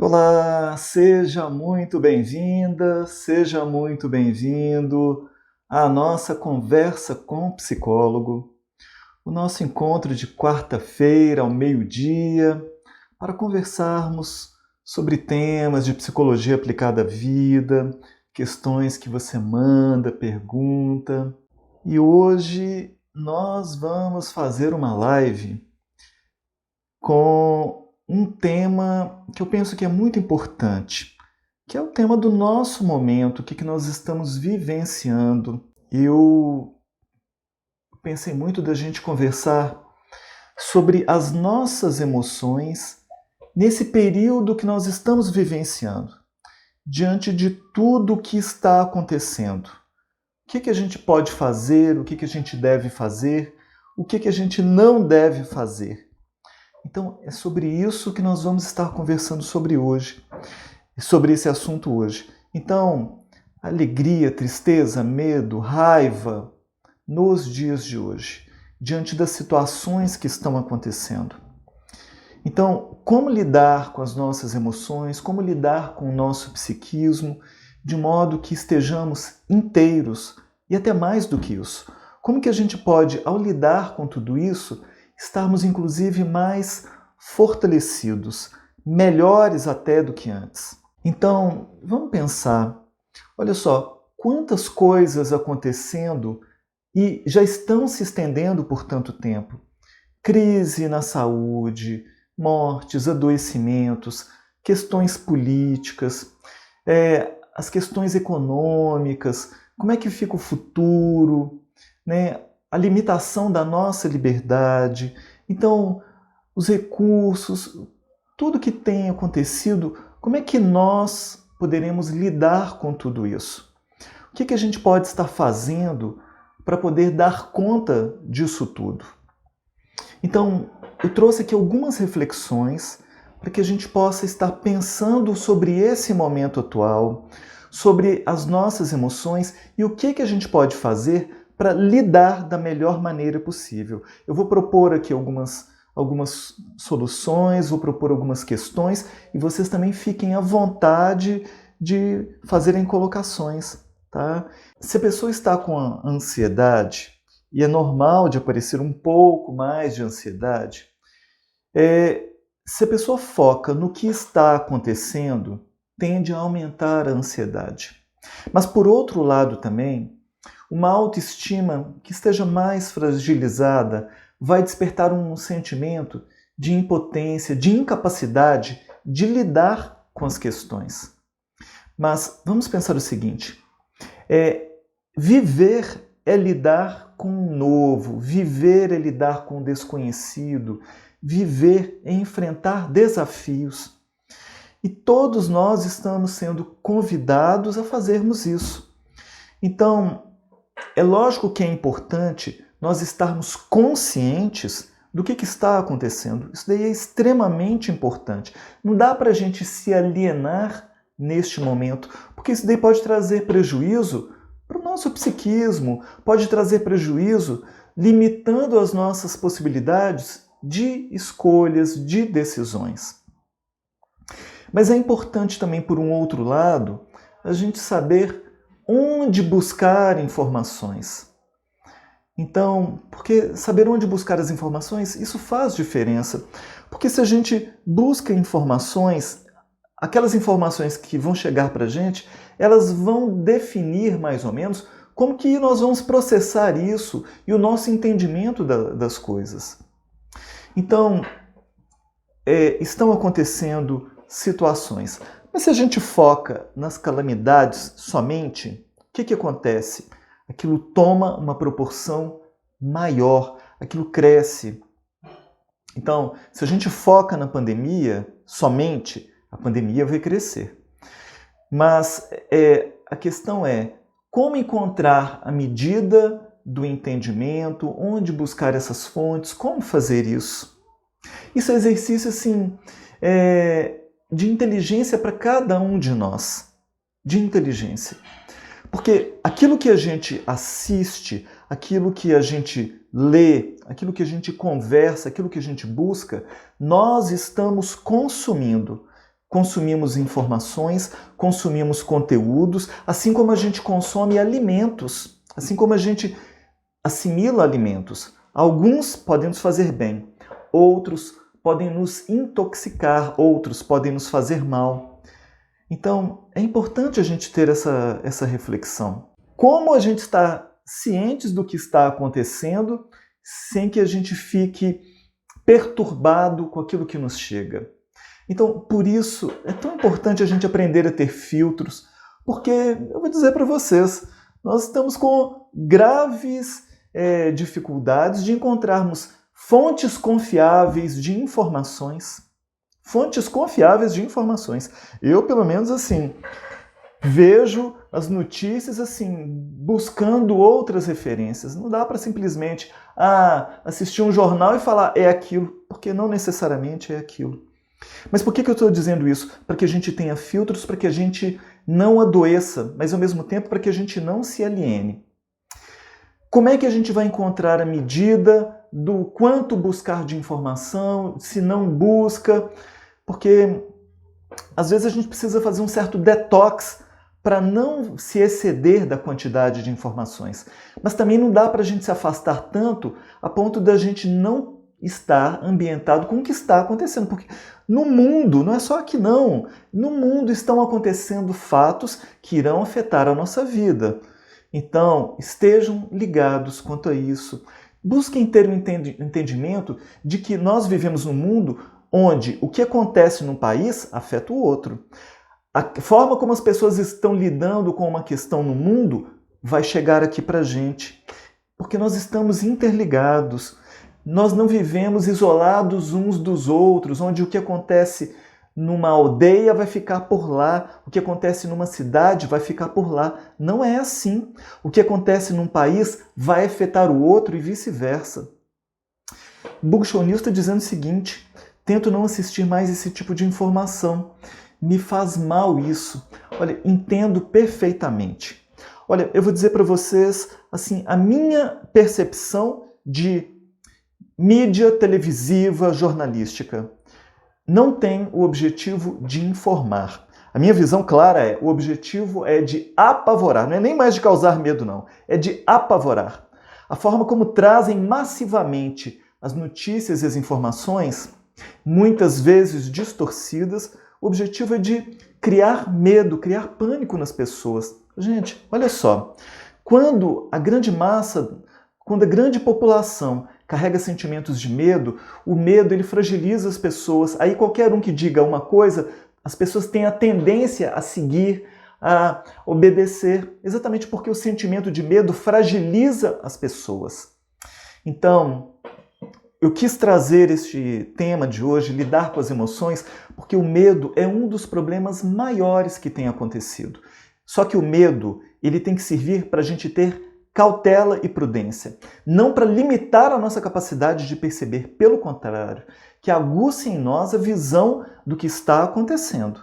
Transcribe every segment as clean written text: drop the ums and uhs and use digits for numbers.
Olá, seja muito bem-vinda, seja muito bem-vindo à nossa conversa com o psicólogo, o nosso encontro de quarta-feira ao meio-dia, para conversarmos sobre temas de psicologia aplicada à vida, questões que você manda, pergunta. E hoje nós vamos fazer uma live com um tema que eu penso que é muito importante, que é o tema do nosso momento, o que nós estamos vivenciando. Eu pensei muito da gente conversar sobre as nossas emoções nesse período que nós estamos vivenciando, diante de tudo o que está acontecendo. O que a gente pode fazer, o que a gente deve fazer, o que a gente não deve fazer. Então, é sobre isso que nós vamos estar conversando sobre esse assunto hoje. Então, alegria, tristeza, medo, raiva nos dias de hoje, diante das situações que estão acontecendo. Então, como lidar com as nossas emoções, como lidar com o nosso psiquismo, de modo que estejamos inteiros e até mais do que isso. Como que a gente pode, ao lidar com tudo isso, estarmos inclusive mais fortalecidos, melhores até do que antes. Então, vamos pensar, olha só, quantas coisas acontecendo e já estão se estendendo por tanto tempo. Crise na saúde, mortes, adoecimentos, questões políticas, as questões econômicas, como é que fica o futuro, né? A limitação da nossa liberdade. Então, os recursos, tudo que tem acontecido, como é que nós poderemos lidar com tudo isso? O que a gente pode estar fazendo para poder dar conta disso tudo? Então, eu trouxe aqui algumas reflexões para que a gente possa estar pensando sobre esse momento atual, sobre as nossas emoções e o que a gente pode fazer para lidar da melhor maneira possível. Eu vou propor aqui algumas soluções, vou propor algumas questões e vocês também fiquem à vontade de fazerem colocações, tá? Se a pessoa está com a ansiedade, e é normal de aparecer um pouco mais de ansiedade, se a pessoa foca no que está acontecendo, tende a aumentar a ansiedade. Mas por outro lado também, uma autoestima que esteja mais fragilizada vai despertar um sentimento de impotência, de incapacidade de lidar com as questões. Mas vamos pensar o seguinte, viver é lidar com o novo, viver é lidar com o desconhecido, viver é enfrentar desafios. E todos nós estamos sendo convidados a fazermos isso. Então, é lógico que é importante nós estarmos conscientes do que está acontecendo. Isso daí é extremamente importante. Não dá para a gente se alienar neste momento, porque isso daí pode trazer prejuízo para o nosso psiquismo, pode trazer prejuízo limitando as nossas possibilidades de escolhas, de decisões. Mas é importante também, por um outro lado, a gente saber onde buscar informações. Então, porque saber onde buscar as informações, isso faz diferença. Porque se a gente busca informações, aquelas informações que vão chegar para a gente, elas vão definir mais ou menos como que nós vamos processar isso e o nosso entendimento das coisas. Então, estão acontecendo situações. Mas se a gente foca nas calamidades somente, o que acontece? Aquilo toma uma proporção maior, aquilo cresce. Então, se a gente foca na pandemia somente, a pandemia vai crescer. Mas a questão é como encontrar a medida do entendimento, onde buscar essas fontes, como fazer isso. Isso é exercício assim, de inteligência para cada um de nós. De inteligência. Porque aquilo que a gente assiste, aquilo que a gente lê, aquilo que a gente conversa, aquilo que a gente busca, nós estamos consumindo. consumimos informações, consumimos conteúdos, assim como a gente consome alimentos, assim como a gente assimila alimentos. Alguns podem nos fazer bem, outros podem nos intoxicar, outros podem nos fazer mal. Então, é importante a gente ter essa reflexão. Como a gente está cientes do que está acontecendo, sem que a gente fique perturbado com aquilo que nos chega. Então, por isso, é tão importante a gente aprender a ter filtros, porque, eu vou dizer para vocês, nós estamos com graves dificuldades de encontrarmos fontes confiáveis de informações. Fontes confiáveis de informações. Eu, pelo menos, assim, vejo as notícias assim, buscando outras referências. Não dá para simplesmente assistir um jornal e falar é aquilo, porque não necessariamente é aquilo. Mas por que eu estou dizendo isso? Para que a gente tenha filtros, para que a gente não adoeça, mas ao mesmo tempo para que a gente não se aliene. Como é que a gente vai encontrar a medida do quanto buscar de informação, se não busca? Porque às vezes a gente precisa fazer um certo detox para não se exceder da quantidade de informações. Mas também não dá para a gente se afastar tanto a ponto da gente não estar ambientado com o que está acontecendo. Porque no mundo, não é só aqui não, no mundo estão acontecendo fatos que irão afetar a nossa vida. Então, estejam ligados quanto a isso. Busquem ter um entendimento de que nós vivemos num mundo onde o que acontece num país afeta o outro. A forma como as pessoas estão lidando com uma questão no mundo vai chegar aqui para a gente, porque nós estamos interligados. Nós não vivemos isolados uns dos outros, onde o que acontece numa aldeia vai ficar por lá, o que acontece numa cidade vai ficar por lá. Não é assim. O que acontece num país vai afetar o outro e vice-versa. Bugshon News está dizendo o seguinte: tento não assistir mais esse tipo de informação. Me faz mal isso. Olha, entendo perfeitamente. Olha, eu vou dizer para vocês, assim, a minha percepção de mídia televisiva, jornalística, não tem o objetivo de informar. A minha visão clara o objetivo é de apavorar, não é nem mais de causar medo, não, é de apavorar. A forma como trazem massivamente as notícias e as informações, muitas vezes distorcidas, o objetivo é de criar medo, criar pânico nas pessoas. Gente, olha só, quando a grande massa, quando a grande população carrega sentimentos de medo, o medo ele fragiliza as pessoas. Aí qualquer um que diga uma coisa, as pessoas têm a tendência a seguir, a obedecer, exatamente porque o sentimento de medo fragiliza as pessoas. Então, eu quis trazer este tema de hoje, lidar com as emoções, porque o medo é um dos problemas maiores que tem acontecido. Só que o medo ele tem que servir para a gente ter cautela e prudência, não para limitar a nossa capacidade de perceber, pelo contrário, que aguce em nós a visão do que está acontecendo.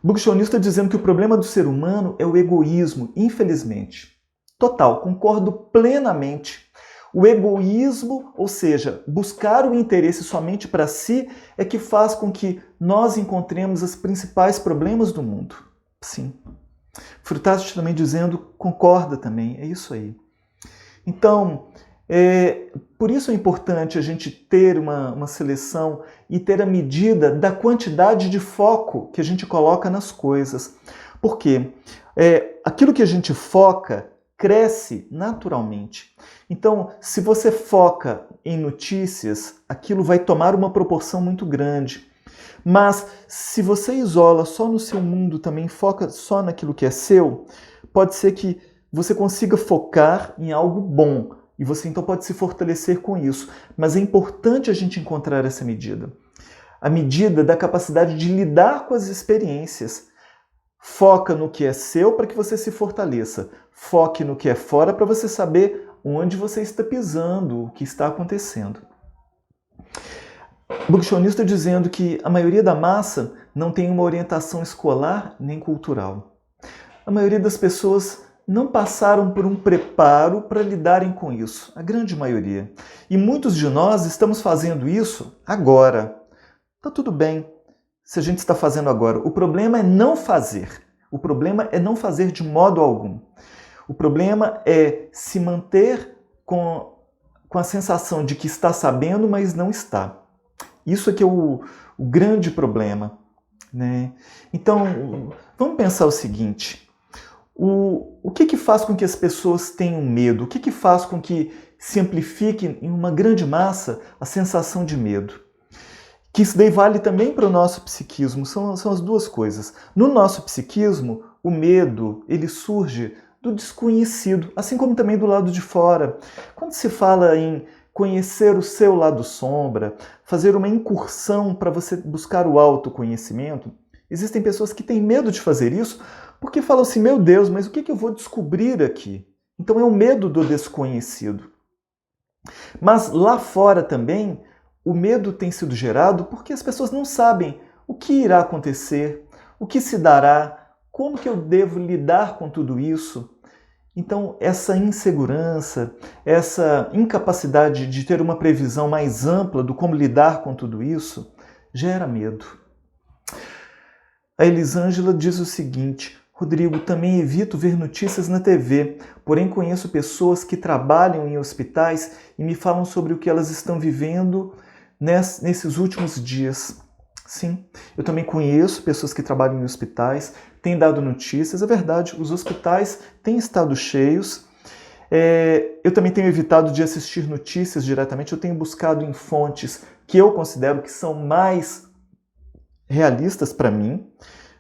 Bugshon News está dizendo que o problema do ser humano é o egoísmo, infelizmente. Total, concordo plenamente. O egoísmo, ou seja, buscar o interesse somente para si, é que faz com que nós encontremos os principais problemas do mundo. Sim. Frutácio também dizendo, concorda também, é isso aí. Então, por isso é importante a gente ter uma seleção e ter a medida da quantidade de foco que a gente coloca nas coisas. Por quê? Aquilo que a gente foca cresce naturalmente. Então, se você foca em notícias, aquilo vai tomar uma proporção muito grande. Mas se você isola só no seu mundo, também foca só naquilo que é seu, pode ser que você consiga focar em algo bom e você então pode se fortalecer com isso. Mas é importante a gente encontrar essa medida. A medida da capacidade de lidar com as experiências. Foca no que é seu para que você se fortaleça. Foque no que é fora para você saber onde você está pisando, o que está acontecendo. Bugshon News está dizendo que a maioria da massa não tem uma orientação escolar nem cultural. A maioria das pessoas não passaram por um preparo para lidarem com isso, a grande maioria. E muitos de nós estamos fazendo isso agora. Tá tudo bem. se a gente está fazendo agora. O problema é não fazer. O problema é não fazer de modo algum. O problema é se manter com a sensação de que está sabendo, mas não está. Isso é que é o grande problema, né? Então, vamos pensar o seguinte. O que faz com que as pessoas tenham medo? O que faz com que se amplifique em uma grande massa a sensação de medo? Que isso daí vale também para o nosso psiquismo, são as duas coisas. No nosso psiquismo, o medo ele surge do desconhecido, assim como também do lado de fora. Quando se fala em conhecer o seu lado sombra, fazer uma incursão para você buscar o autoconhecimento, existem pessoas que têm medo de fazer isso porque falam assim, meu Deus, mas o que eu vou descobrir aqui? Então é o medo do desconhecido. Mas lá fora também, o medo tem sido gerado porque as pessoas não sabem o que irá acontecer, o que se dará, como que eu devo lidar com tudo isso. Então, essa insegurança, essa incapacidade de ter uma previsão mais ampla do como lidar com tudo isso, gera medo. A Elisângela diz o seguinte: Rodrigo, também evito ver notícias na TV, porém conheço pessoas que trabalham em hospitais e me falam sobre o que elas estão vivendo nesses últimos dias. Sim, eu também conheço pessoas que trabalham em hospitais, têm dado notícias, é verdade, os hospitais têm estado cheios. Eu também tenho evitado de assistir notícias diretamente, eu tenho buscado em fontes que eu considero que são mais realistas para mim,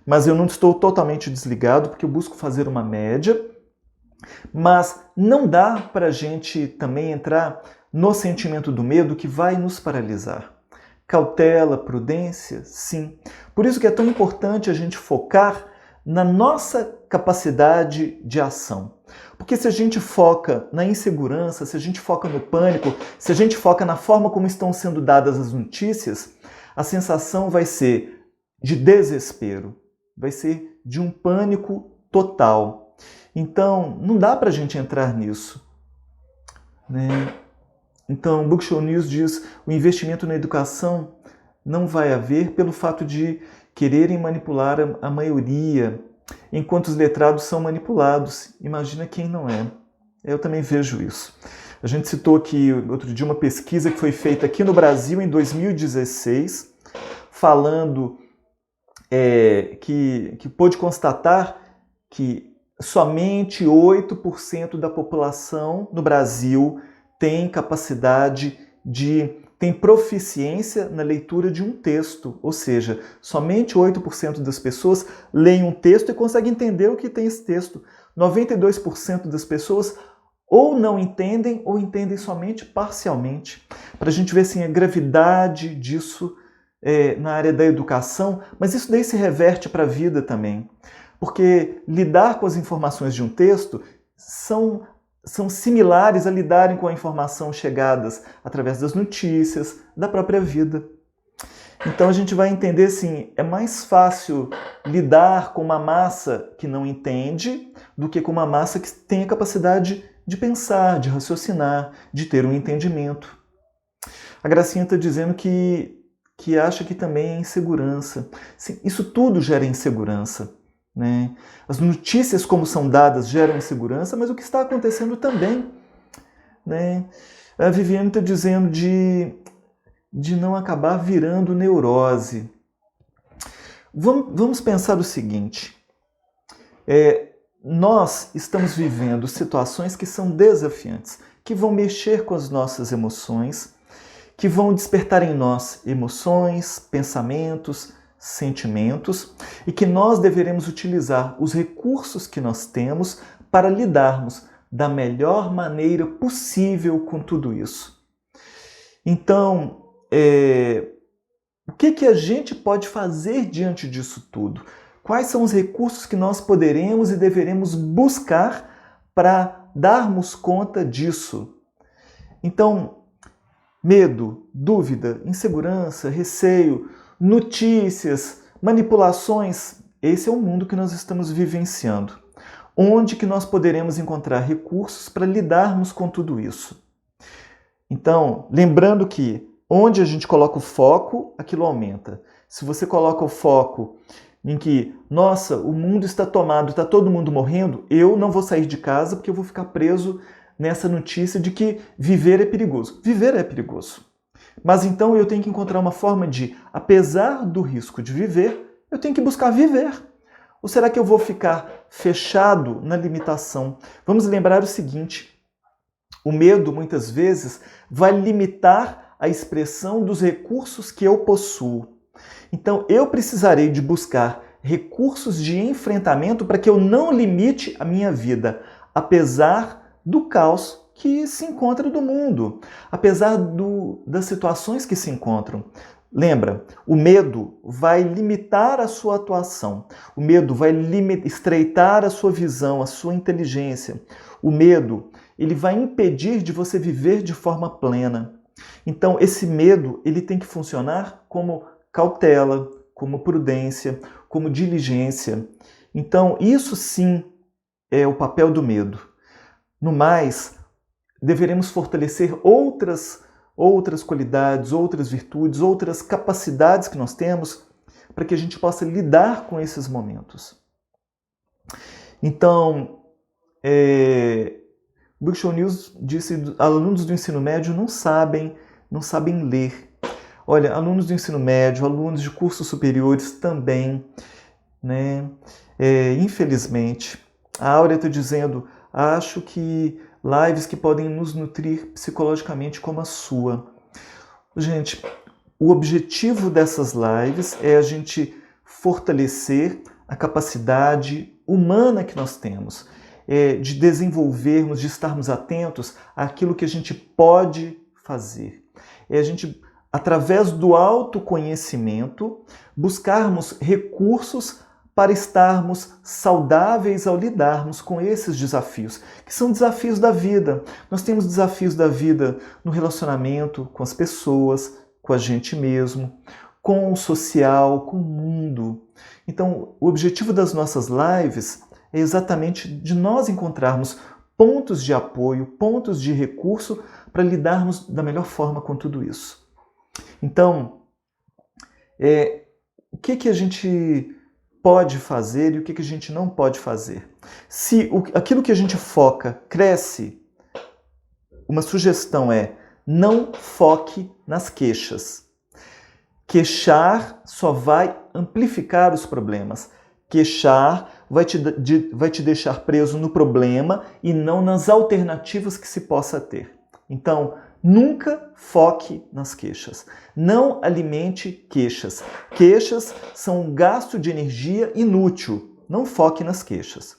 mas eu não estou totalmente desligado, porque eu busco fazer uma média. Mas não dá para a gente também entrar no sentimento do medo que vai nos paralisar. Cautela, prudência, sim. Por isso que é tão importante a gente focar na nossa capacidade de ação. Porque se a gente foca na insegurança, se a gente foca no pânico, se a gente foca na forma como estão sendo dadas as notícias, a sensação vai ser de desespero, vai ser de um pânico total. Então, não dá para a gente entrar nisso, né? Então, Bookshow News diz o investimento na educação não vai haver pelo fato de quererem manipular a maioria, enquanto os letrados são manipulados. Imagina quem não é. Eu também vejo isso. A gente citou aqui outro dia uma pesquisa que foi feita aqui no Brasil em 2016, falando que pôde constatar que somente 8% da população no Brasil tem capacidade tem proficiência na leitura de um texto, ou seja, somente 8% das pessoas leem um texto e conseguem entender o que tem esse texto. 92% das pessoas ou não entendem ou entendem somente parcialmente. Para a gente ver assim, a gravidade disso na área da educação, mas isso daí se reverte para a vida também. Porque lidar com as informações de um texto são similares a lidarem com a informação chegadas através das notícias, da própria vida. Então a gente vai entender assim, é mais fácil lidar com uma massa que não entende do que com uma massa que tem a capacidade de pensar, de raciocinar, de ter um entendimento. A Gracinha está dizendo que acha que também é insegurança. Sim, isso tudo gera insegurança. Né? As notícias como são dadas geram insegurança, mas o que está acontecendo também. Né? A Viviane está dizendo de não acabar virando neurose. Vamos pensar o seguinte. Nós estamos vivendo situações que são desafiantes, que vão mexer com as nossas emoções, que vão despertar em nós emoções, pensamentos, sentimentos, e que nós deveremos utilizar os recursos que nós temos para lidarmos da melhor maneira possível com tudo isso. Então, o que a gente pode fazer diante disso tudo? Quais são os recursos que nós poderemos e deveremos buscar para darmos conta disso? Então, medo, dúvida, insegurança, receio, notícias, manipulações, esse é o mundo que nós estamos vivenciando. Onde que nós poderemos encontrar recursos para lidarmos com tudo isso? Então, lembrando que onde a gente coloca o foco, aquilo aumenta. se você coloca o foco em que, nossa, o mundo está tomado, está todo mundo morrendo, eu não vou sair de casa porque eu vou ficar preso nessa notícia de que viver é perigoso. Viver é perigoso. Mas então eu tenho que encontrar uma forma de, apesar do risco de viver, eu tenho que buscar viver. Ou será que eu vou ficar fechado na limitação? Vamos lembrar o seguinte, o medo, muitas vezes, vai limitar a expressão dos recursos que eu possuo. Então, eu precisarei de buscar recursos de enfrentamento para que eu não limite a minha vida, apesar do caos que se encontra do mundo, apesar das situações que se encontram. Lembra, o medo vai limitar a sua atuação, o medo vai estreitar a sua visão, a sua inteligência. O medo, ele vai impedir de você viver de forma plena. Então, esse medo, ele tem que funcionar como cautela, como prudência, como diligência. Então, isso sim é o papel do medo. No mais, deveremos fortalecer outras qualidades, outras virtudes, outras capacidades que nós temos para que a gente possa lidar com esses momentos. Então, Book Show News disse: alunos do ensino médio não sabem ler. Olha, alunos do ensino médio, alunos de cursos superiores também, né? Infelizmente, a Áurea está dizendo: acho que lives que podem nos nutrir psicologicamente como a sua. Gente, o objetivo dessas lives é a gente fortalecer a capacidade humana que nós temos, de desenvolvermos, de estarmos atentos àquilo que a gente pode fazer. A gente, através do autoconhecimento, buscarmos recursos para estarmos saudáveis ao lidarmos com esses desafios, que são desafios da vida. Nós temos desafios da vida no relacionamento com as pessoas, com a gente mesmo, com o social, com o mundo. Então, o objetivo das nossas lives é exatamente de nós encontrarmos pontos de apoio, pontos de recurso para lidarmos da melhor forma com tudo isso. Então, o que a gente pode fazer e o que a gente não pode fazer? Se aquilo que a gente foca cresce, uma sugestão é: não foque nas queixas. Queixar só vai amplificar os problemas. Queixar vai te deixar preso no problema e não nas alternativas que se possa ter. Então, nunca foque nas queixas. Não alimente queixas. Queixas são um gasto de energia inútil. Não foque nas queixas.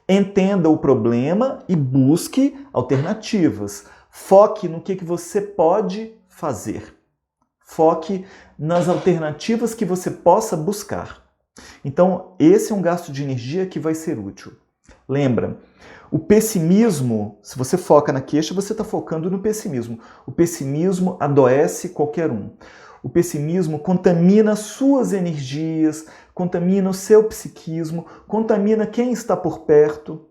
Entenda o problema e busque alternativas. Foque no que você pode fazer. Foque nas alternativas que você possa buscar. Então, esse é um gasto de energia que vai ser útil. Lembra, o pessimismo, se você foca na queixa, você está focando no pessimismo. O pessimismo adoece qualquer um. O pessimismo contamina suas energias, contamina o seu psiquismo, contamina quem está por perto,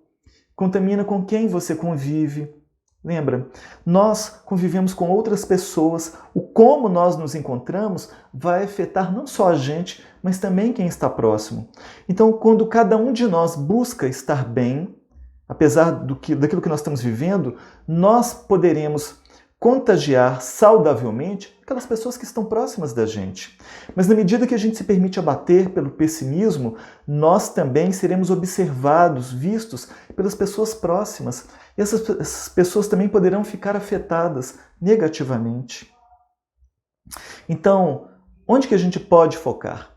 contamina com quem você convive. Lembra, nós convivemos com outras pessoas, o como nós nos encontramos vai afetar não só a gente, mas também quem está próximo. Então, quando cada um de nós busca estar bem, apesar daquilo que nós estamos vivendo, nós poderemos contagiar saudavelmente aquelas pessoas que estão próximas da gente. Mas na medida que a gente se permite abater pelo pessimismo, nós também seremos observados, vistos pelas pessoas próximas. E essas pessoas também poderão ficar afetadas negativamente. Então, onde que a gente pode focar?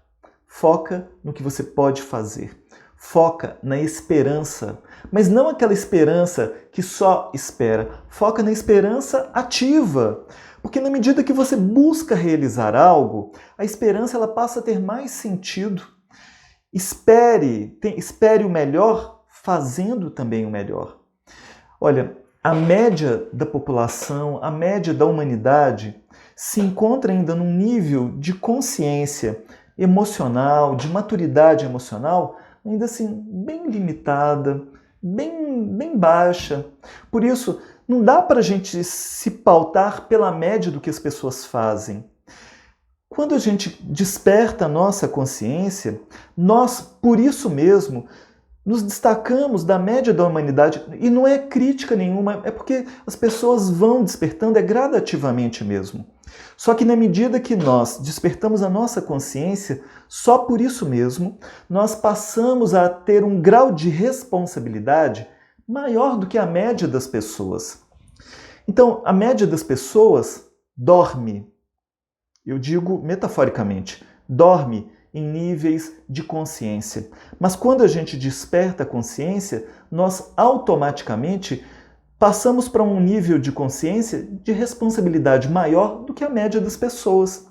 Foca no que você pode fazer. Foca na esperança, mas não aquela esperança que só espera. Foca na esperança ativa, porque na medida que você busca realizar algo, a esperança ela passa a ter mais sentido. Espere o melhor fazendo também o melhor. Olha, a média da população, a média da humanidade se encontra ainda num nível de consciência emocional, de maturidade emocional, ainda assim, bem limitada, bem baixa. Por isso, não dá para a gente se pautar pela média do que as pessoas fazem. Quando a gente desperta a nossa consciência, nós, por isso mesmo, nos destacamos da média da humanidade, e não é crítica nenhuma, é porque as pessoas vão despertando, é gradativamente mesmo. Só que na medida que nós despertamos a nossa consciência, só por isso mesmo, nós passamos a ter um grau de responsabilidade maior do que a média das pessoas. Então, a média das pessoas dorme, eu digo metaforicamente, dorme em níveis de consciência. Mas quando a gente desperta a consciência, nós automaticamente passamos para um nível de consciência de responsabilidade maior do que a média das pessoas.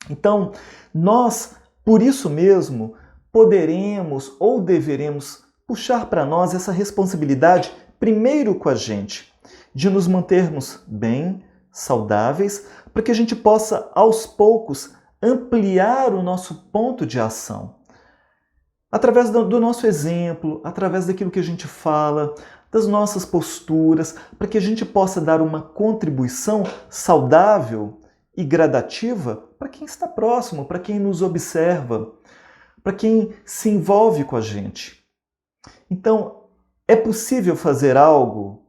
Então, nós, por isso mesmo, poderemos ou deveremos puxar para nós essa responsabilidade primeiro com a gente, de nos mantermos bem, saudáveis, para que a gente possa, aos poucos, ampliar o nosso ponto de ação. Através do nosso exemplo, através daquilo que a gente fala, das nossas posturas, para que a gente possa dar uma contribuição saudável e gradativa para quem está próximo, para quem nos observa, para quem se envolve com a gente. Então, é possível fazer algo?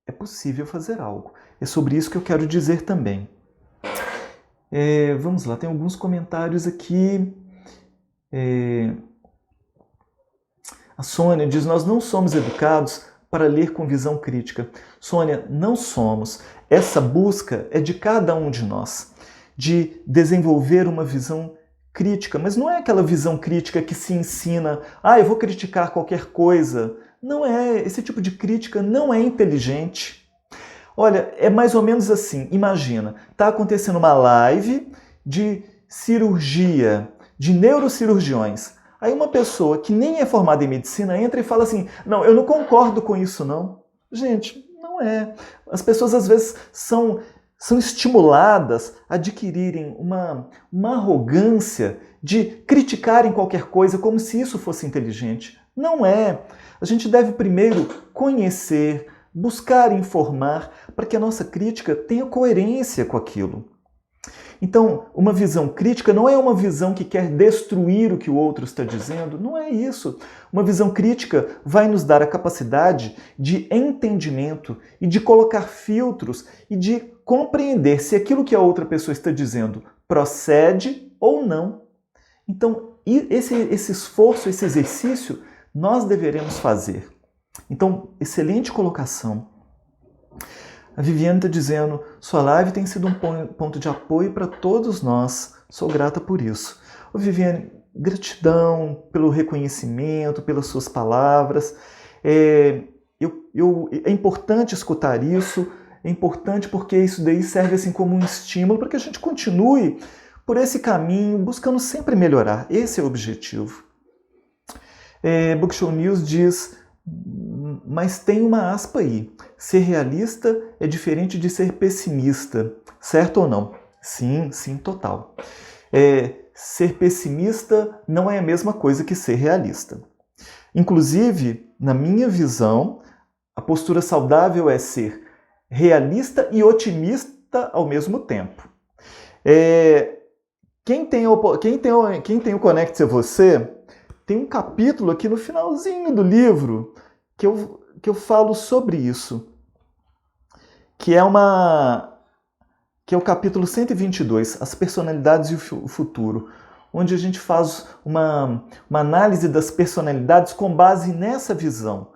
É possível fazer algo. É sobre isso que eu quero dizer também. Vamos lá, tem alguns comentários aqui. A Sônia diz, nós não somos educados para ler com visão crítica. Sônia, não somos. Essa busca é de cada um de nós, de desenvolver uma visão crítica. Mas não é aquela visão crítica que se ensina, eu vou criticar qualquer coisa. Não é, esse tipo de crítica não é inteligente. Olha, é mais ou menos assim, imagina, está acontecendo uma live de cirurgia, de neurocirurgiões. Aí uma pessoa que nem é formada em medicina entra e fala assim, não, eu não concordo com isso não. Gente, não é. As pessoas às vezes são estimuladas a adquirirem uma arrogância de criticarem qualquer coisa como se isso fosse inteligente. Não é. A gente deve primeiro conhecer, buscar informar, para que a nossa crítica tenha coerência com aquilo. Então, uma visão crítica não é uma visão que quer destruir o que o outro está dizendo, não é isso. Uma visão crítica vai nos dar a capacidade de entendimento e de colocar filtros e de compreender se aquilo que a outra pessoa está dizendo procede ou não. Então, esse esforço, esse exercício, nós deveremos fazer. Então, excelente colocação. A Viviane está dizendo, sua live tem sido um ponto de apoio para todos nós. Sou grata por isso. Ô, Viviane, gratidão pelo reconhecimento, pelas suas palavras. É importante escutar isso, é importante porque isso daí serve assim como um estímulo para que a gente continue por esse caminho, buscando sempre melhorar. Esse é o objetivo. Bookshow News diz, mas tem uma aspa aí. Ser realista é diferente de ser pessimista. Certo ou não? Sim, sim, total. Ser pessimista não é a mesma coisa que ser realista. Inclusive, na minha visão, a postura saudável é ser realista e otimista ao mesmo tempo. Quem tem o Conecte-se a Você, tem um capítulo aqui no finalzinho do livro que eu falo sobre isso, que é o capítulo 122, As Personalidades e o Futuro, onde a gente faz uma análise das personalidades com base nessa visão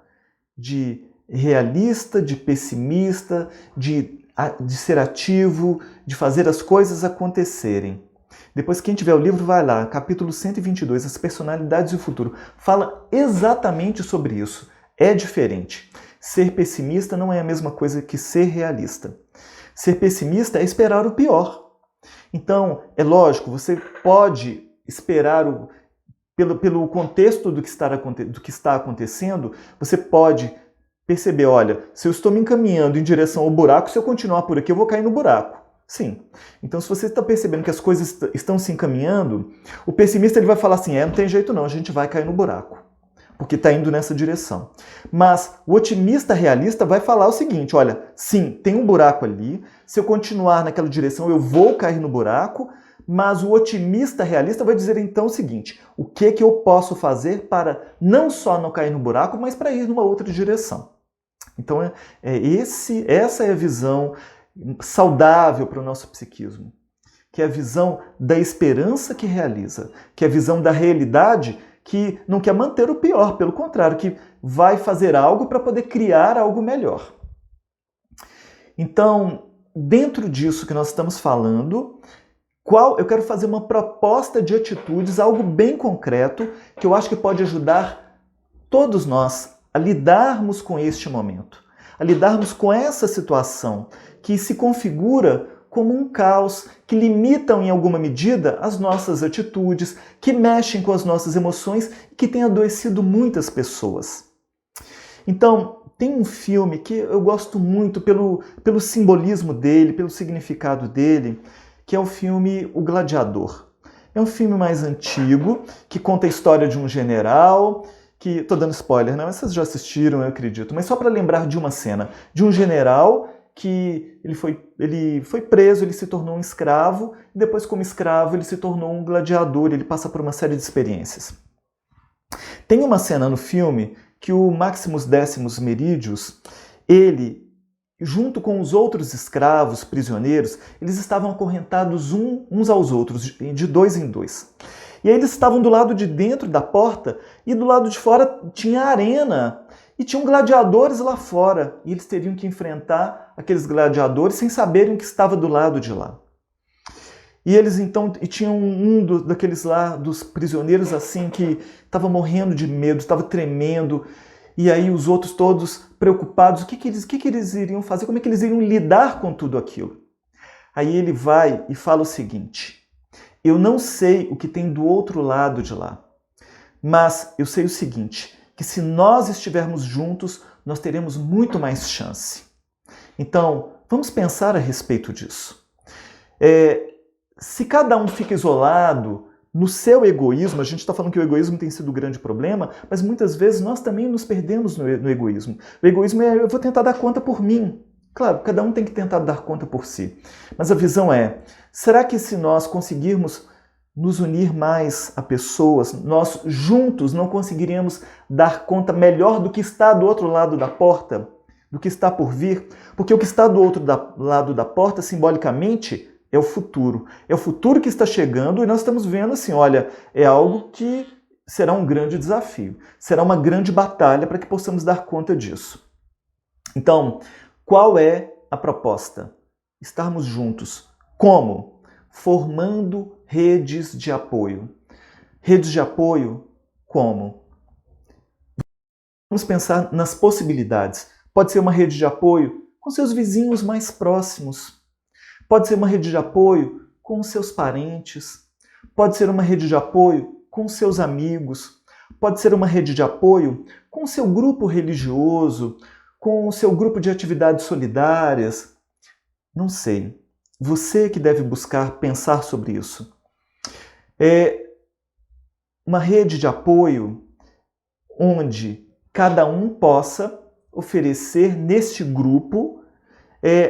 de realista, de pessimista, de ser ativo, de fazer as coisas acontecerem. Depois, quem tiver o livro, vai lá, capítulo 122, As Personalidades e o Futuro. Fala exatamente sobre isso. É diferente. Ser pessimista não é a mesma coisa que ser realista. Ser pessimista é esperar o pior. Então, é lógico, você pode esperar, pelo contexto do que está acontecendo, você pode perceber, olha, se eu estou me encaminhando em direção ao buraco, se eu continuar por aqui, eu vou cair no buraco. Sim. Então, se você está percebendo que as coisas estão se encaminhando, o pessimista ele vai falar assim, não tem jeito não, a gente vai cair no buraco, porque está indo nessa direção. Mas o otimista realista vai falar o seguinte, olha, sim, tem um buraco ali, se eu continuar naquela direção, eu vou cair no buraco, mas o otimista realista vai dizer então o seguinte: o que eu posso fazer para não só não cair no buraco, mas para ir numa outra direção? Então essa é a visão saudável para o nosso psiquismo, que é a visão da esperança que realiza, que é a visão da realidade que não quer manter o pior, pelo contrário, que vai fazer algo para poder criar algo melhor. Então, dentro disso que nós estamos falando, eu quero fazer uma proposta de atitudes, algo bem concreto, que eu acho que pode ajudar todos nós a lidarmos com este momento, a lidarmos com essa situação que se configura como um caos, que limitam em alguma medida as nossas atitudes, que mexem com as nossas emoções e que tem adoecido muitas pessoas. Então, tem um filme que eu gosto muito pelo simbolismo dele, pelo significado dele, que é o filme O Gladiador. É um filme mais antigo, que conta a história de um general, que... Tô dando spoiler, né? Mas vocês já assistiram, eu acredito. Mas só para lembrar de uma cena, de um general que ele foi preso, ele se tornou um escravo, e depois como escravo ele se tornou um gladiador, ele passa por uma série de experiências. Tem uma cena no filme que o Maximus Decimus Meridius, ele, junto com os outros escravos, prisioneiros, eles estavam acorrentados uns aos outros, de dois em dois. E aí eles estavam do lado de dentro da porta e do lado de fora tinha a arena. E tinham gladiadores lá fora, e eles teriam que enfrentar aqueles gladiadores sem saberem que estava do lado de lá. E eles então, tinham daqueles lá, dos prisioneiros assim, que estava morrendo de medo, estava tremendo, e aí os outros todos preocupados, o que eles iriam fazer, como é que eles iriam lidar com tudo aquilo? Aí ele vai e fala o seguinte: eu não sei o que tem do outro lado de lá, mas eu sei o seguinte, que se nós estivermos juntos, nós teremos muito mais chance. Então, vamos pensar a respeito disso. Se cada um fica isolado no seu egoísmo, a gente está falando que o egoísmo tem sido o grande problema, mas muitas vezes nós também nos perdemos no egoísmo. O egoísmo é: eu vou tentar dar conta por mim. Claro, cada um tem que tentar dar conta por si. Mas a visão é: será que se nós conseguirmos nos unir mais a pessoas, nós juntos não conseguiríamos dar conta melhor do que está do outro lado da porta, do que está por vir? Porque o que está do outro lado da porta, simbolicamente, é o futuro. É o futuro que está chegando e nós estamos vendo assim, olha, é algo que será um grande desafio, será uma grande batalha para que possamos dar conta disso. Então, qual é a proposta? Estarmos juntos. Como? Formando redes de apoio. Redes de apoio como? Vamos pensar nas possibilidades. Pode ser uma rede de apoio com seus vizinhos mais próximos. Pode ser uma rede de apoio com seus parentes. Pode ser uma rede de apoio com seus amigos. Pode ser uma rede de apoio com seu grupo religioso, com o seu grupo de atividades solidárias. Não sei. Você que deve buscar pensar sobre isso. É uma rede de apoio onde cada um possa oferecer neste grupo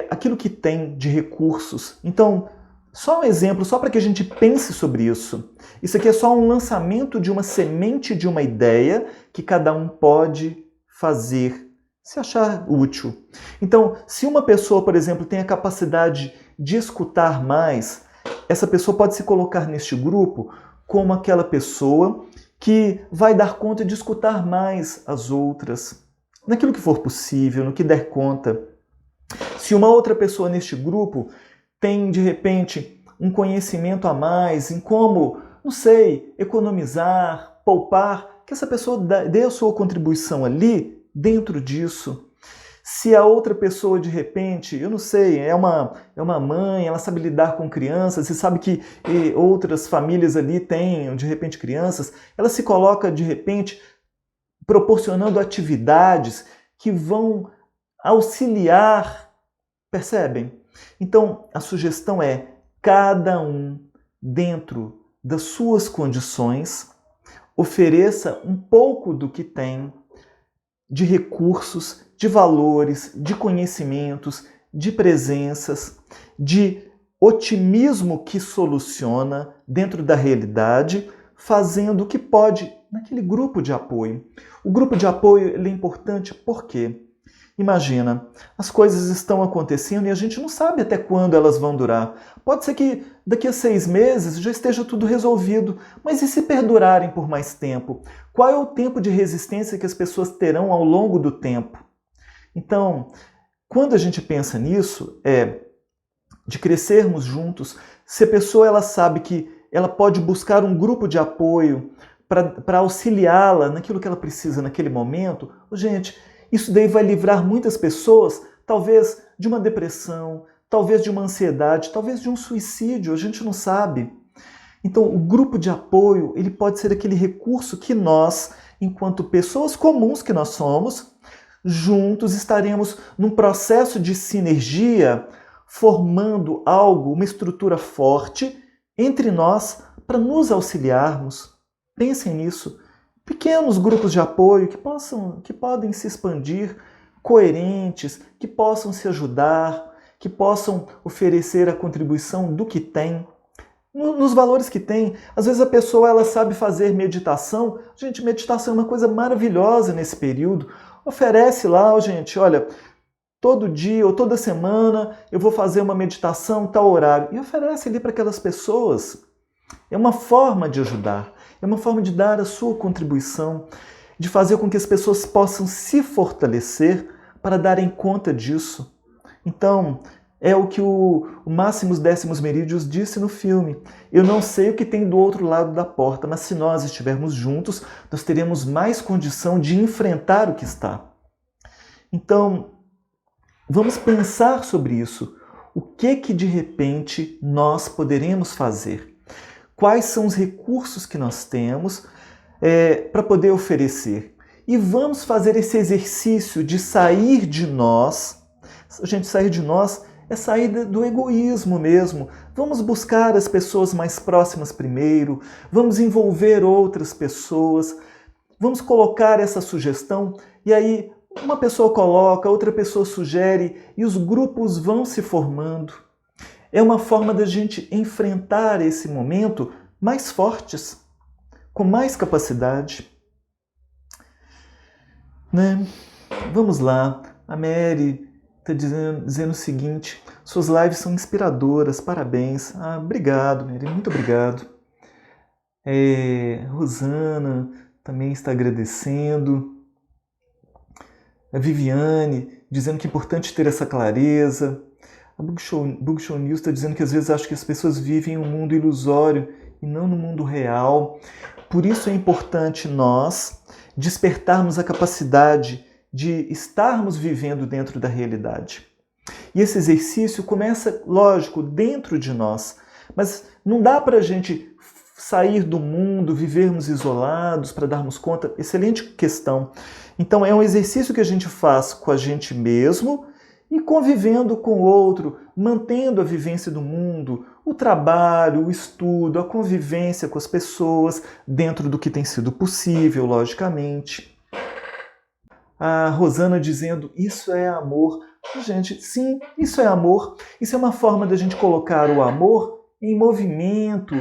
aquilo que tem de recursos. Então, só um exemplo, só para que a gente pense sobre isso. Isso aqui é só um lançamento de uma semente de uma ideia que cada um pode fazer, se achar útil. Então, se uma pessoa, por exemplo, tem a capacidade de escutar mais, essa pessoa pode se colocar neste grupo como aquela pessoa que vai dar conta de escutar mais as outras, naquilo que for possível, no que der conta. Se uma outra pessoa neste grupo tem, de repente, um conhecimento a mais em como, não sei, economizar, poupar, que essa pessoa dê a sua contribuição ali, dentro disso. Se a outra pessoa, de repente, eu não sei, é uma mãe, ela sabe lidar com crianças, e sabe que outras famílias ali têm, de repente, crianças, ela se coloca, de repente, proporcionando atividades que vão auxiliar, percebem? Então, a sugestão é, cada um, dentro das suas condições, ofereça um pouco do que tem de recursos, de valores, de conhecimentos, de presenças, de otimismo que soluciona dentro da realidade, fazendo o que pode naquele grupo de apoio. O grupo de apoio ele é importante por quê? Imagina, as coisas estão acontecendo e a gente não sabe até quando elas vão durar. Pode ser que daqui a 6 meses já esteja tudo resolvido, mas e se perdurarem por mais tempo? Qual é o tempo de resistência que as pessoas terão ao longo do tempo? Então, quando a gente pensa nisso, de crescermos juntos, se a pessoa ela sabe que ela pode buscar um grupo de apoio para auxiliá-la naquilo que ela precisa naquele momento, gente, isso daí vai livrar muitas pessoas, talvez de uma depressão, talvez de uma ansiedade, talvez de um suicídio, a gente não sabe. Então, o grupo de apoio, ele pode ser aquele recurso que nós, enquanto pessoas comuns que nós somos, juntos estaremos num processo de sinergia, formando algo, uma estrutura forte entre nós para nos auxiliarmos. Pensem nisso. Pequenos grupos de apoio que podem se expandir, coerentes, que possam se ajudar, que possam oferecer a contribuição do que tem, nos valores que tem. Às vezes a pessoa ela sabe fazer meditação. Gente, meditação é uma coisa maravilhosa nesse período. Oferece lá, gente, olha, todo dia ou toda semana eu vou fazer uma meditação tal horário. E oferece ali para aquelas pessoas. É uma forma de ajudar. É uma forma de dar a sua contribuição, de fazer com que as pessoas possam se fortalecer para darem conta disso. Então, é o que o Máximos Décimos Merídios disse no filme. Eu não sei o que tem do outro lado da porta, mas se nós estivermos juntos, nós teremos mais condição de enfrentar o que está. Então, vamos pensar sobre isso. O que de repente nós poderemos fazer? Quais são os recursos que nós temos para poder oferecer? E vamos fazer esse exercício de sair de nós. Gente, sair de nós é sair do egoísmo mesmo. Vamos buscar as pessoas mais próximas primeiro, vamos envolver outras pessoas, vamos colocar essa sugestão e aí uma pessoa coloca, outra pessoa sugere e os grupos vão se formando. É uma forma da gente enfrentar esse momento mais fortes, com mais capacidade. Né? Vamos lá, a Mary está dizendo o seguinte: suas lives são inspiradoras, parabéns. Obrigado, Mary, muito obrigado. Rosana também está agradecendo. A Viviane dizendo que é importante ter essa clareza. A Bookshow News está dizendo que às vezes acho que as pessoas vivem em um mundo ilusório e não no mundo real. Por isso é importante nós despertarmos a capacidade de estarmos vivendo dentro da realidade. E esse exercício começa, lógico, dentro de nós. Mas não dá para a gente sair do mundo, vivermos isolados para darmos conta. Excelente questão. Então é um exercício que a gente faz com a gente mesmo e convivendo com o outro, mantendo a vivência do mundo, o trabalho, o estudo, a convivência com as pessoas, dentro do que tem sido possível, logicamente. A Rosana dizendo, isso é amor. Gente, sim, isso é amor. Isso é uma forma da gente colocar o amor em movimento,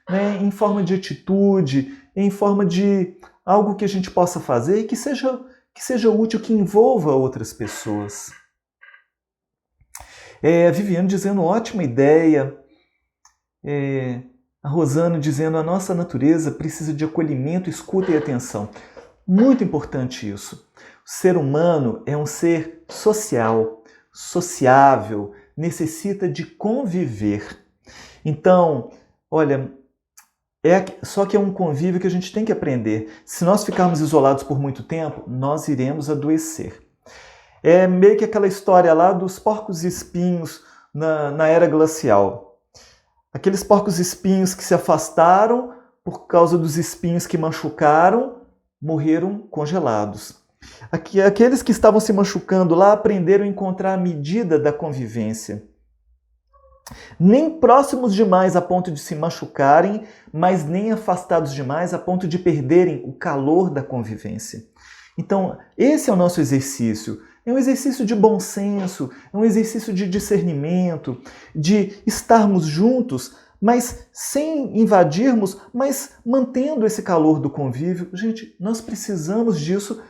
né, em forma de atitude, em forma de algo que a gente possa fazer e que seja útil, que envolva outras pessoas. A Viviane dizendo, ótima ideia. A Rosana dizendo, a nossa natureza precisa de acolhimento, escuta e atenção. Muito importante isso. O ser humano é um ser social, sociável, necessita de conviver. Então, olha, só que é um convívio que a gente tem que aprender. Se nós ficarmos isolados por muito tempo, nós iremos adoecer. É meio que aquela história lá dos porcos espinhos na era glacial. Aqueles porcos espinhos que se afastaram por causa dos espinhos que machucaram, morreram congelados. Aqueles que estavam se machucando lá aprenderam a encontrar a medida da convivência. Nem próximos demais a ponto de se machucarem, mas nem afastados demais a ponto de perderem o calor da convivência. Então, esse é o nosso exercício, É um exercício de bom senso, é um exercício de discernimento, de estarmos juntos, mas sem invadirmos, mas mantendo esse calor do convívio. Gente, nós precisamos disso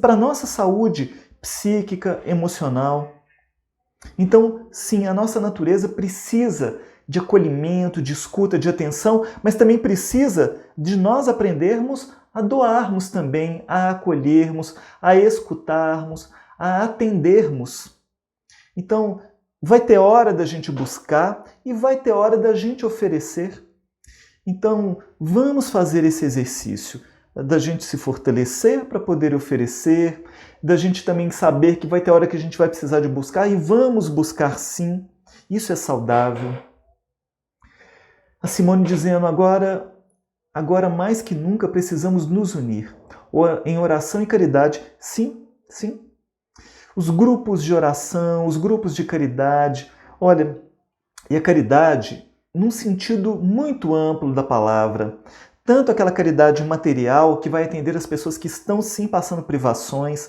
para a nossa saúde psíquica, emocional. Então, sim, a nossa natureza precisa de acolhimento, de escuta, de atenção, mas também precisa de nós aprendermos a doarmos também, a acolhermos, a escutarmos, a atendermos. Então, vai ter hora da gente buscar e vai ter hora da gente oferecer. Então, vamos fazer esse exercício da gente se fortalecer para poder oferecer, da gente também saber que vai ter hora que a gente vai precisar de buscar e vamos buscar sim. Isso é saudável. A Simone dizendo agora mais que nunca precisamos nos unir em oração e caridade. Sim, sim. Os grupos de oração, os grupos de caridade. Olha, e a caridade num sentido muito amplo da palavra. Tanto aquela caridade material que vai atender as pessoas que estão sim passando privações.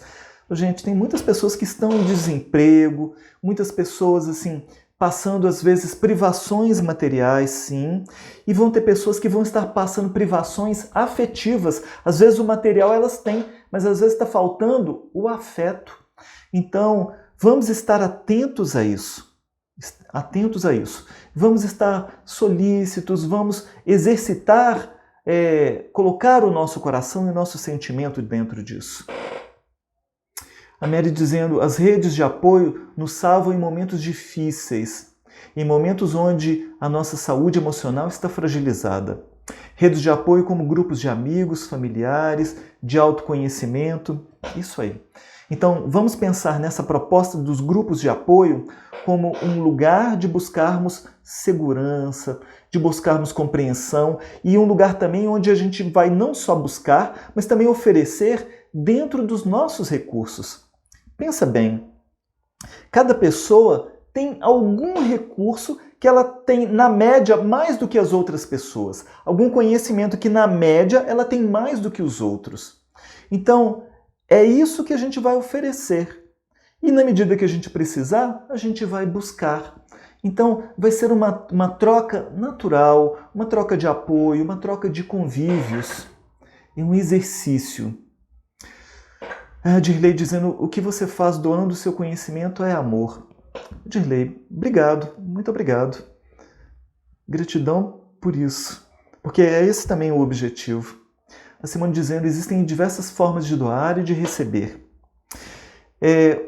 Gente, tem muitas pessoas que estão em desemprego, muitas pessoas assim passando às vezes privações materiais, sim, e vão ter pessoas que vão estar passando privações afetivas. Às vezes o material elas têm, mas às vezes está faltando o afeto. Então, vamos estar atentos a isso. Atentos a isso. Vamos estar solícitos, vamos exercitar, colocar o nosso coração e o nosso sentimento dentro disso. A Mary dizendo, as redes de apoio nos salvam em momentos difíceis, em momentos onde a nossa saúde emocional está fragilizada. Redes de apoio como grupos de amigos, familiares, de autoconhecimento, isso aí. Então, vamos pensar nessa proposta dos grupos de apoio como um lugar de buscarmos segurança, de buscarmos compreensão e um lugar também onde a gente vai não só buscar, mas também oferecer dentro dos nossos recursos. Pensa bem, cada pessoa tem algum recurso que ela tem, na média, mais do que as outras pessoas. Algum conhecimento que, na média, ela tem mais do que os outros. Então, é isso que a gente vai oferecer. E na medida que a gente precisar, a gente vai buscar. Então, vai ser uma troca natural, uma troca de apoio, uma troca de convívios. É um exercício. A Dirley dizendo, o que você faz doando o seu conhecimento é amor. Dirley, obrigado, muito obrigado. Gratidão por isso, porque é esse também o objetivo. A Simone dizendo, existem diversas formas de doar e de receber.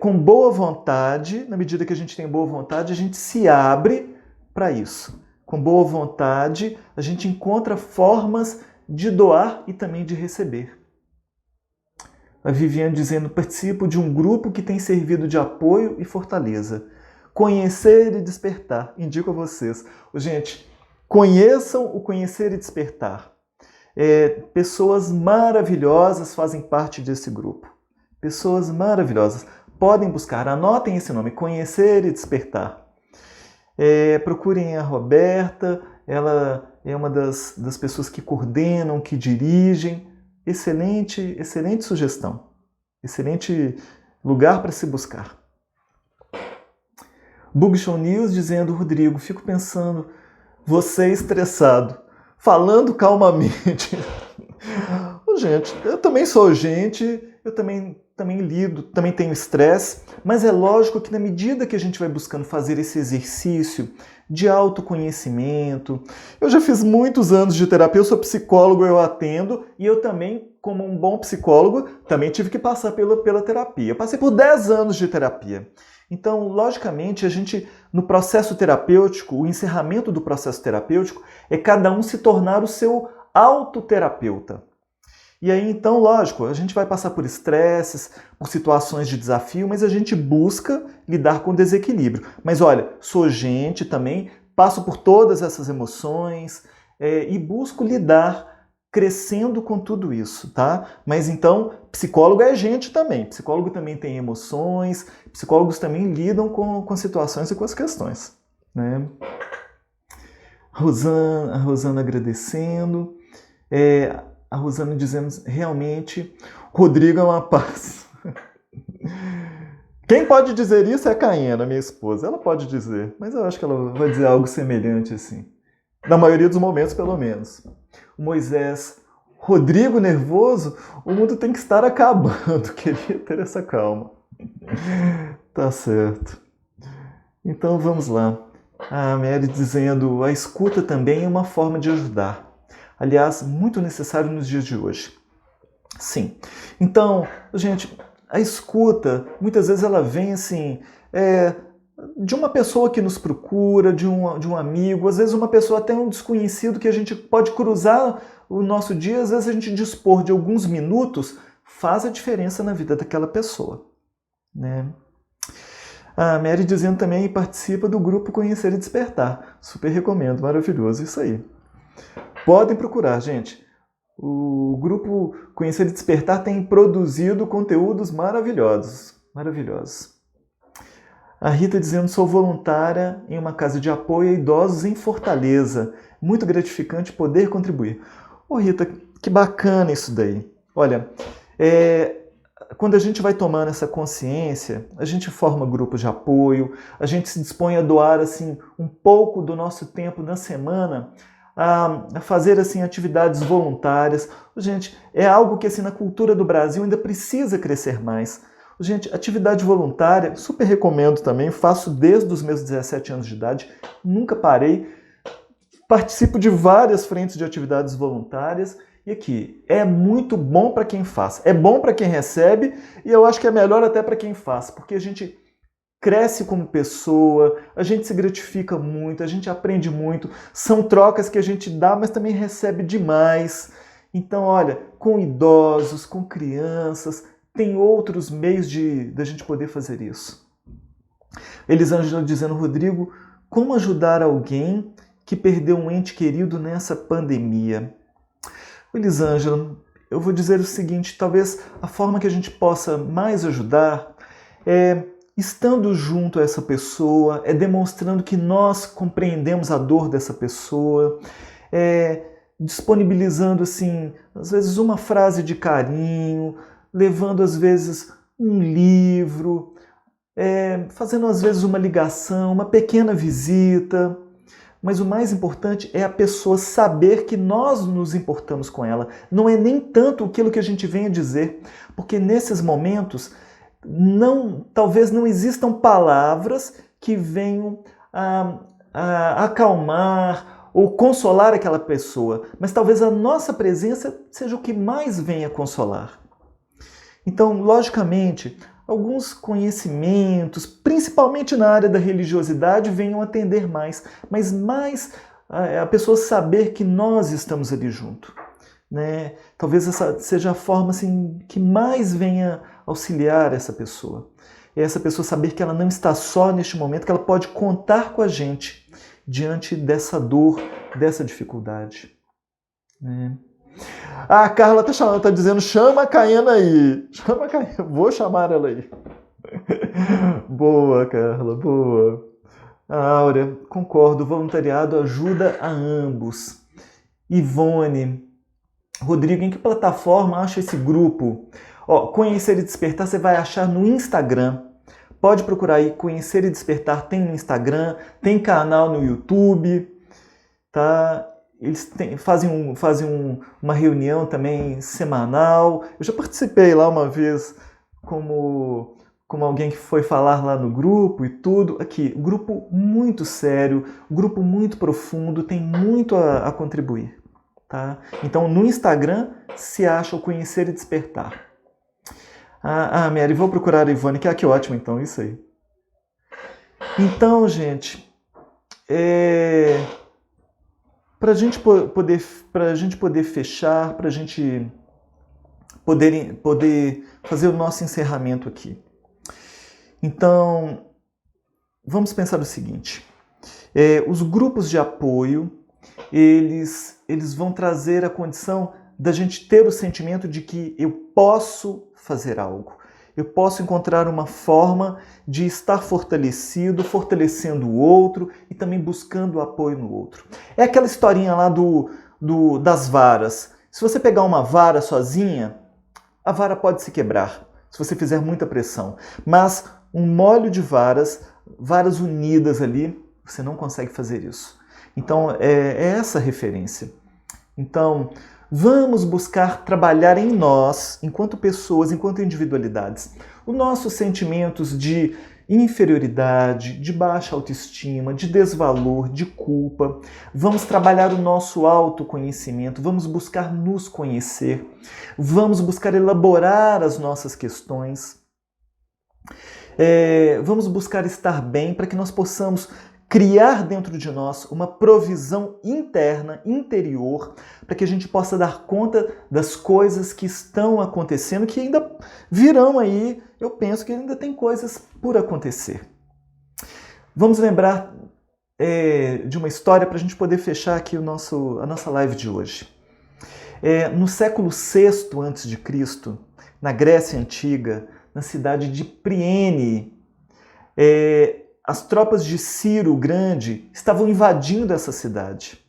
Com boa vontade, na medida que a gente tem boa vontade, a gente se abre para isso. Com boa vontade, a gente encontra formas de doar e também de receber. A Viviane dizendo, participo de um grupo que tem servido de apoio e fortaleza. Conhecer e despertar. Indico a vocês. Gente, conheçam o Conhecer e Despertar. Pessoas maravilhosas fazem parte desse grupo. Pessoas maravilhosas. Podem buscar, anotem esse nome, Conhecer e Despertar. Procurem a Roberta, ela é uma das pessoas que coordenam, que dirigem. Excelente sugestão. Excelente lugar para se buscar. Bugshow News dizendo, Rodrigo, fico pensando, você estressado, falando calmamente. Gente, eu também sou gente, eu também lido, também tenho estresse, mas é lógico que na medida que a gente vai buscando fazer esse exercício de autoconhecimento, eu já fiz muitos anos de terapia, eu sou psicólogo, eu atendo, e eu também, como um bom psicólogo, também tive que passar pela terapia. Eu passei por 10 anos de terapia. Então, logicamente, a gente, no processo terapêutico, o encerramento do processo terapêutico é cada um se tornar o seu autoterapeuta. E aí, então, lógico, a gente vai passar por estresses, por situações de desafio, mas a gente busca lidar com desequilíbrio. Mas olha, sou gente também, passo por todas essas emoções e busco lidar crescendo com tudo isso, tá? Mas então, psicólogo é gente também. Psicólogo também tem emoções, psicólogos também lidam com situações e com as questões, né? A Rosana agradecendo. A Rosana dizendo, realmente, Rodrigo é uma paz. Quem pode dizer isso é a Caena, minha esposa. Ela pode dizer, mas eu acho que ela vai dizer algo semelhante assim. Na maioria dos momentos, pelo menos. O Moisés, Rodrigo nervoso, o mundo tem que estar acabando. Queria ter essa calma. Tá certo. Então vamos lá. A Mary dizendo, a escuta também é uma forma de ajudar. Aliás, muito necessário nos dias de hoje. Sim. Então, gente, a escuta, muitas vezes ela vem assim, de uma pessoa que nos procura, de um amigo, às vezes uma pessoa até um desconhecido que a gente pode cruzar o nosso dia, às vezes a gente dispor de alguns minutos faz a diferença na vida daquela pessoa, né? A Mary dizendo também participa do grupo Conhecer e Despertar. Super recomendo, maravilhoso isso aí. Podem procurar, gente. O grupo Conhecer e Despertar tem produzido conteúdos maravilhosos. Maravilhosos. A Rita dizendo, sou voluntária em uma casa de apoio a idosos em Fortaleza. Muito gratificante poder contribuir. Ô Rita, que bacana isso daí. Olha, quando a gente vai tomando essa consciência, a gente forma grupos de apoio, a gente se dispõe a doar assim, um pouco do nosso tempo na semana a fazer assim, atividades voluntárias. Gente, é algo que assim, na cultura do Brasil ainda precisa crescer mais. Gente, atividade voluntária, super recomendo também, faço desde os meus 17 anos de idade, nunca parei, participo de várias frentes de atividades voluntárias e aqui, é muito bom para quem faz, é bom para quem recebe e eu acho que é melhor até para quem faz, porque a gente cresce como pessoa, a gente se gratifica muito, a gente aprende muito, são trocas que a gente dá, mas também recebe demais. Então, olha, com idosos, com crianças, tem outros meios da gente poder fazer isso. Elisângela dizendo, Rodrigo, como ajudar alguém que perdeu um ente querido nessa pandemia? Elisângela, eu vou dizer o seguinte, talvez a forma que a gente possa mais ajudar é estando junto a essa pessoa, é demonstrando que nós compreendemos a dor dessa pessoa, disponibilizando, assim, às vezes uma frase de carinho, levando às vezes um livro, fazendo às vezes uma ligação, uma pequena visita. Mas o mais importante é a pessoa saber que nós nos importamos com ela. Não é nem tanto aquilo que a gente vem a dizer, porque nesses momentos talvez não existam palavras que venham a acalmar ou consolar aquela pessoa, mas talvez a nossa presença seja o que mais venha consolar. Então, logicamente, alguns conhecimentos, principalmente na área da religiosidade, venham atender mais, mas mais a pessoa saber que nós estamos ali junto, né? Talvez essa seja a forma assim, que mais venha auxiliar essa pessoa. É essa pessoa saber que ela não está só neste momento, que ela pode contar com a gente diante dessa dor, dessa dificuldade, né? A Carla tá dizendo, chama a Caena aí. Chama a Caena, vou chamar ela aí. Boa, Carla, boa. A Áurea, concordo, voluntariado ajuda a ambos. Ivone, Rodrigo, em que plataforma acha esse grupo? Conhecer e Despertar você vai achar no Instagram. Pode procurar aí, Conhecer e Despertar tem no Instagram, tem canal no YouTube, tá? Eles fazem uma reunião também semanal. Eu já participei lá uma vez como alguém que foi falar lá no grupo e tudo. Aqui, grupo muito sério, grupo muito profundo, tem muito a contribuir. Tá? Então, no Instagram se acha o Conhecer e Despertar. Mary, vou procurar a Ivone, que ótimo, então, isso aí. Então, gente, para a gente poder fechar, para a gente poder fazer o nosso encerramento aqui. Então, vamos pensar o seguinte. Os grupos de apoio, eles vão trazer a condição da gente ter o sentimento de que eu posso fazer algo. Eu posso encontrar uma forma de estar fortalecido, fortalecendo o outro e também buscando apoio no outro. É aquela historinha lá das varas. Se você pegar uma vara sozinha, a vara pode se quebrar. se você fizer muita pressão. Mas um molho de varas, varas unidas ali, você não consegue fazer isso. Então, é essa a referência. Então, vamos buscar trabalhar em nós, enquanto pessoas, enquanto individualidades, os nossos sentimentos de inferioridade, de baixa autoestima, de desvalor, de culpa. Vamos trabalhar o nosso autoconhecimento, vamos buscar nos conhecer, vamos buscar elaborar as nossas questões, vamos buscar estar bem para que nós possamos criar dentro de nós uma provisão interna, interior, para que a gente possa dar conta das coisas que estão acontecendo, que ainda virão aí, eu penso que ainda tem coisas por acontecer. Vamos lembrar de uma história para a gente poder fechar aqui a nossa live de hoje. No século VI a.C., na Grécia Antiga, na cidade de Priene, as tropas de Ciro o Grande estavam invadindo essa cidade.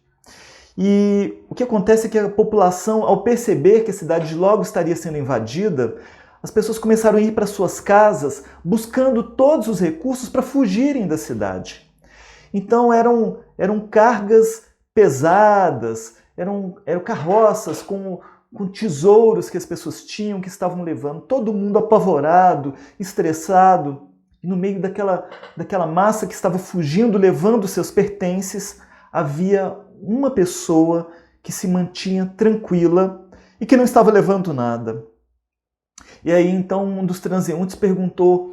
E o que acontece é que a população, ao perceber que a cidade logo estaria sendo invadida, as pessoas começaram a ir para suas casas buscando todos os recursos para fugirem da cidade. Então eram cargas pesadas, eram carroças com tesouros que as pessoas tinham, que estavam levando, todo mundo apavorado, estressado. E no meio daquela massa que estava fugindo, levando seus pertences, havia uma pessoa que se mantinha tranquila e que não estava levando nada. E aí então um dos transeuntes perguntou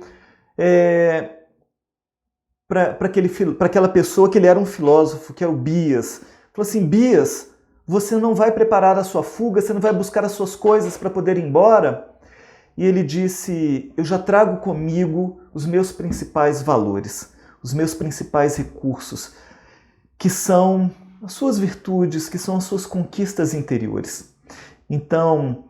para aquela pessoa, que ele era um filósofo, que é o Bias. Falou assim: Bias, você não vai preparar a sua fuga, você não vai buscar as suas coisas para poder ir embora? E ele disse: eu já trago comigo os meus principais valores, os meus principais recursos, que são as suas virtudes, que são as suas conquistas interiores. Então,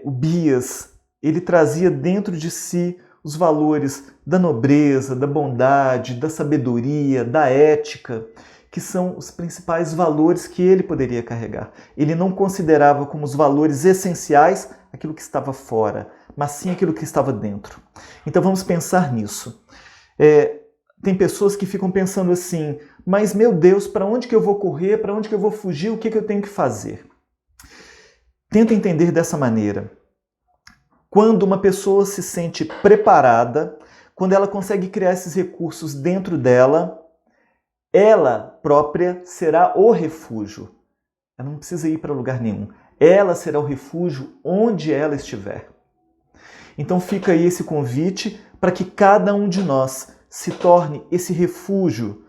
o Bias, ele trazia dentro de si os valores da nobreza, da bondade, da sabedoria, da ética, que são os principais valores que ele poderia carregar. Ele não considerava como os valores essenciais aquilo que estava fora, mas sim aquilo que estava dentro. Então vamos pensar nisso. Tem pessoas que ficam pensando assim: mas meu Deus, para onde que eu vou correr? Para onde que eu vou fugir? O que que eu tenho que fazer? Tenta entender dessa maneira. Quando uma pessoa se sente preparada, quando ela consegue criar esses recursos dentro dela, ela própria será o refúgio. Ela não precisa ir para lugar nenhum. Ela será o refúgio onde ela estiver. Então fica aí esse convite para que cada um de nós se torne esse refúgio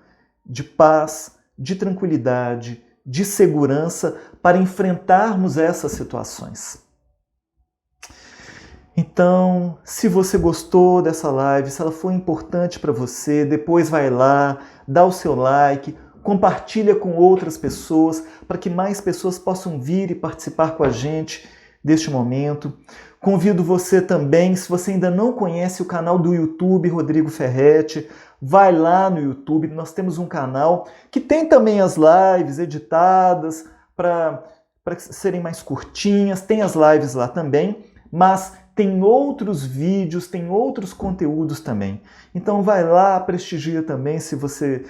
de paz, de tranquilidade, de segurança para enfrentarmos essas situações. Então, se você gostou dessa live, se ela foi importante para você, depois vai lá, dá o seu like, compartilha com outras pessoas, para que mais pessoas possam vir e participar com a gente deste momento. Convido você também, se você ainda não conhece o canal do YouTube Rodrigo Ferretti, vai lá no YouTube, nós temos um canal que tem também as lives editadas para serem mais curtinhas, tem as lives lá também, mas tem outros vídeos, tem outros conteúdos também. Então vai lá, prestigia também se você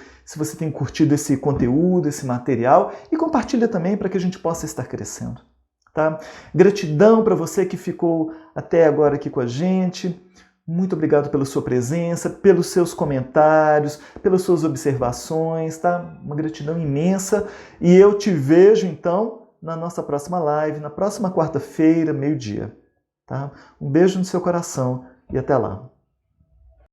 tem curtido esse conteúdo, esse material, e compartilha também para que a gente possa estar crescendo. Tá? Gratidão para você que ficou até agora aqui com a gente. Muito obrigado pela sua presença, pelos seus comentários, pelas suas observações, tá? Uma gratidão imensa. E eu te vejo então na nossa próxima live, na próxima quarta-feira, meio-dia. Tá? Um beijo no seu coração e até lá.